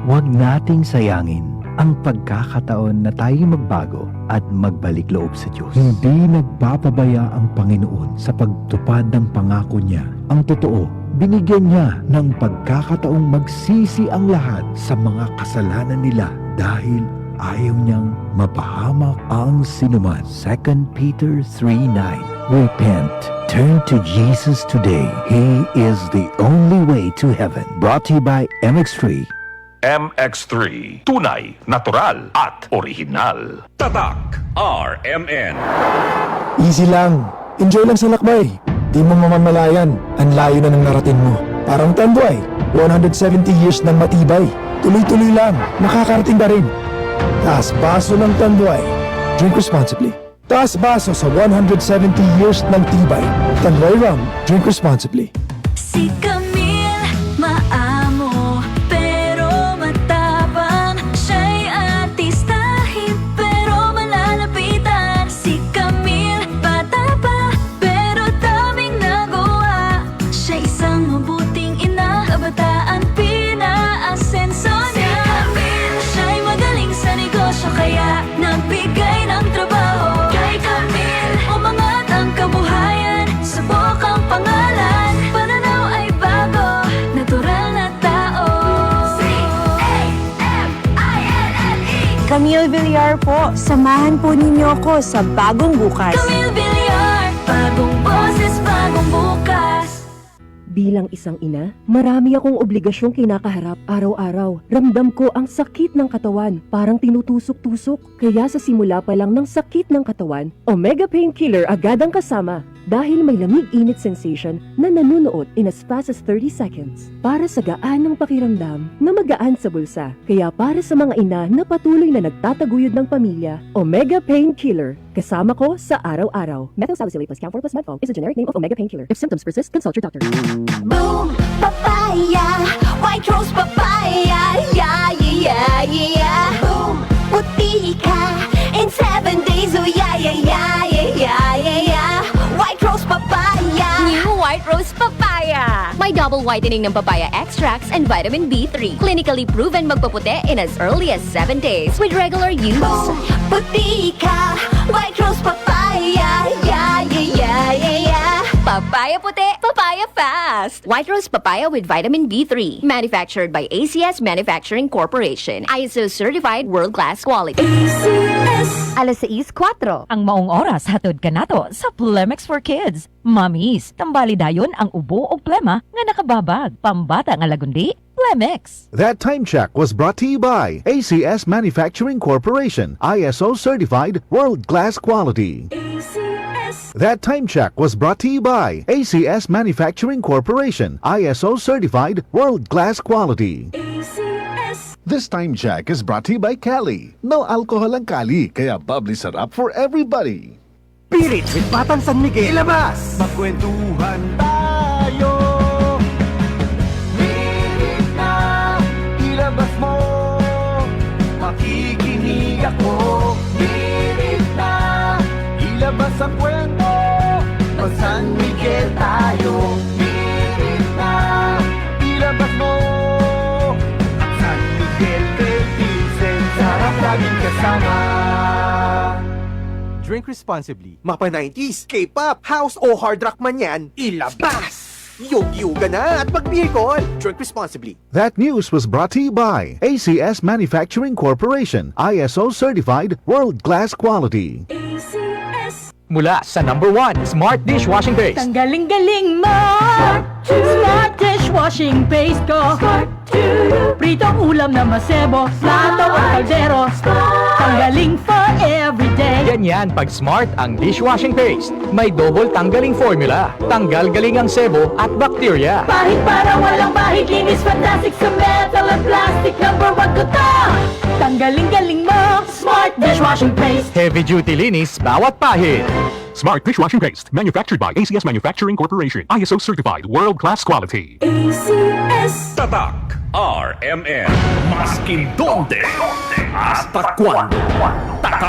Huwag nating sayangin ang pagkakataon na tayo magbago at magbalik loob sa Diyos. Hindi nagpapabaya ang Panginoon sa pagtupad ng pangako niya. Ang totoo, binigyan niya ng pagkakataong magsisi ang lahat sa mga kasalanan nila dahil ayaw niyang mapahamak ang sinuman. 2 Peter 3:9. Repent. Turn to Jesus today. He is the only way to heaven. Brought to you by MX3. MX3, tunay, natural at original. Tatak RMN. Easy lang. Enjoy lang sa lakbay. Di mo mamamalayan. Ang layo na ng narating mo. Parang Tanduay. 170 years ng matibay. Tuloy-tuloy lang. Makakarating ka rin. Taas baso ng Tanduay. Drink responsibly. Taas baso sa 170 years ng tibay. Tanduay Rum. Drink responsibly. Si Camille, maamo, pero matapang. Siya'y artistahin, pero malalapitan. Si Camille, bata pa, pero daming nagawa. Siya isang mabuting ina, kabataan pinaasenso niya. Si Camille, siya'y magaling sa negosyo, kaya nagbigay ng trabaho. Kay Camille, umangat ang kabuhayan, subok ang pangalan. Pananaw ay bago, natural na tao. C-A-M-I-L-L-E Camille Villar po, samahan po ninyo ko sa bagong bukas. Camille Villar, bagong boses, bagong bukas. Bilang isang ina, marami akong obligasyong kinakaharap araw-araw. Ramdam ko ang sakit ng katawan, parang tinutusok-tusok. Kaya sa simula pa lang ng sakit ng katawan, Omega Painkiller agad ang kasama. Dahil may lamig-init sensation na nanunuot in as fast as 30 seconds. Para sa gaan ng pakiramdam na magaan sa bulsa. Kaya para sa mga ina na patuloy na nagtataguyod ng pamilya, Omega Painkiller. Kasama ko sa araw-araw. Methylsalicylate plus Camphor plus Medfoam is a generic name of Omega Painkiller. If symptoms persist, consult your doctor. Boom, papaya, white rose papaya, yeah, yeah, yeah. Boom, puti ka in 7 days, oh yeah, yeah, yeah, yeah, yeah, yeah. White rose papaya. New White Rose Papaya. May double whitening ng papaya extracts and vitamin B3. Clinically proven magpaputi in as early as 7 days with regular use. Boom, puti ka, white rose papaya, yeah, yeah, yeah, yeah, yeah. Papaya puti, papaya fast. White Rose Papaya with vitamin B3. Manufactured by ACS Manufacturing Corporation. ISO certified world-class quality. ACS. Alas 6:04, ang maong oras hatod kanato sa Plemex for Kids. Mamis, tambali dayon ang ubo o plema nga nakababag. Pambata nga lagundi, Plemex. That time check was brought to you by ACS Manufacturing Corporation, ISO certified world-class quality. ACS. That time check was brought to you by ACS Manufacturing Corporation, ISO certified world-class quality. ACS. This time check is brought to you by Cali. No alcohol ang Cali, kaya bubbly sarap for everybody. Pirit with Batang San Miguel. Ilabas! Magkwentuhan tayo. Pirit na, ilabas mo. Makikinig ako. Pirit na, ilabas ang kwento. Mag San Miguel tayo. Pirit na, ilabas mo. San Miguel, Pilsen, sarap laging kasama. Drink responsibly. Mapa 90s, K-pop, house o hard rock man yan, ilabas! Yug-yuga na at mag-beer. Drink responsibly. That news was brought to you by ACS Manufacturing Corporation, ISO certified world-class quality. ACS. Mula sa number 1 Smart Dishwashing Paste. Ang galing-galing mo! Smart dishwashing paste ko. Pritong ulam na masebo, plato o kaldero. Tanggaling for everyday. Ganyan pag Smart ang dishwashing paste. May double tanggaling formula. Tanggal galing ang sebo at bakterya. Pahit para walang bahid, linis fantastic sa metal at plastic. Number 1 ko to! Tanggaling-galing mo! Smart dishwashing paste. Heavy duty linis bawat pahid. Smart Dishwashing Paste, manufactured by ACS Manufacturing Corporation, ISO certified world-class quality. ACS. Tatak RMN. Maskin donde, hasta cuando. Tatak